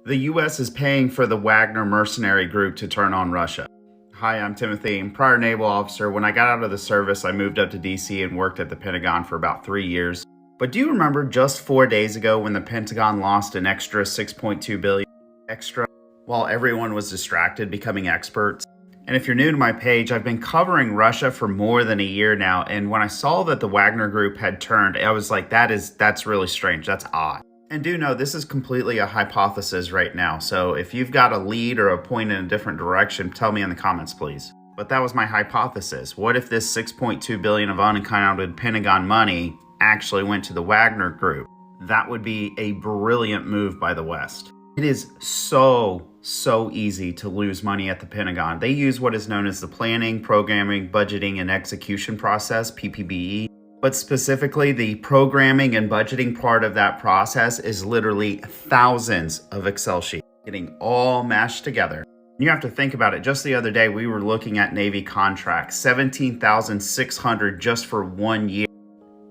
The US is paying for the Wagner mercenary group to turn on Russia. Hi, I'm Timothy. I'm prior naval officer. When I got out of the service, I moved up to DC and worked at the Pentagon for about 3 years. But do you remember just 4 days ago when the Pentagon lost an extra $6.2 billion extra while everyone was distracted becoming experts? And if you're new to my page, I've been covering Russia for more than a year now. And when I saw that the Wagner group had turned, I was like, that's really strange. That's odd. And do know this is completely a hypothesis right now. So if you've got a lead or a point in a different direction, tell me in the comments, please. But that was my hypothesis. What if this $6.2 billion of unaccounted Pentagon money actually went to the Wagner group? That would be a brilliant move by the West. It is so easy to lose money at the Pentagon. They use what is known as the planning, programming, budgeting, and execution process, PPBE. But specifically, the programming and budgeting part of that process is literally thousands of Excel sheets getting all mashed together. You have to think about it. Just the other day, we were looking at Navy contracts, 17,600 just for 1 year.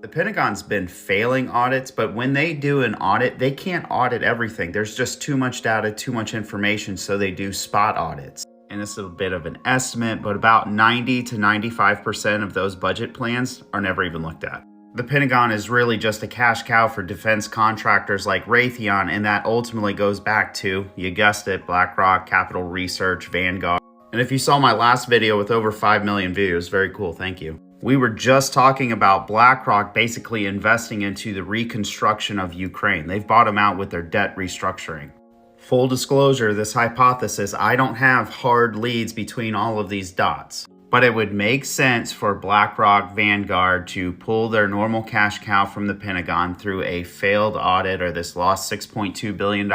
The Pentagon's been failing audits, but when they do an audit, they can't audit everything. There's just too much data, too much information, so they do spot audits. And this is a bit of an estimate, but about 90 to 95% of those budget plans are never even looked at. The Pentagon is really just a cash cow for defense contractors like Raytheon, and that ultimately goes back to, you guessed it, BlackRock, Capital Research, Vanguard. And if you saw my last video with over 5 million views, very cool, thank you. We were just talking about BlackRock basically investing into the reconstruction of Ukraine. They've bought them out with their debt restructuring. Full disclosure, this hypothesis, I don't have hard leads between all of these dots, but it would make sense for BlackRock, Vanguard to pull their normal cash cow from the Pentagon through a failed audit or this lost $6.2 billion,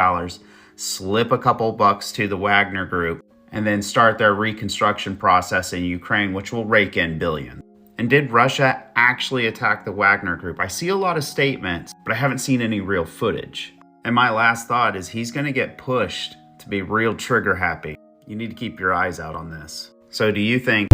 slip a couple bucks to the Wagner group, and then start their reconstruction process in Ukraine, which will rake in billions. And did Russia actually attack the Wagner group? I see a lot of statements, but I haven't seen any real footage. And my last thought is he's going to get pushed to be real trigger happy. You need to keep your eyes out on this. So do you think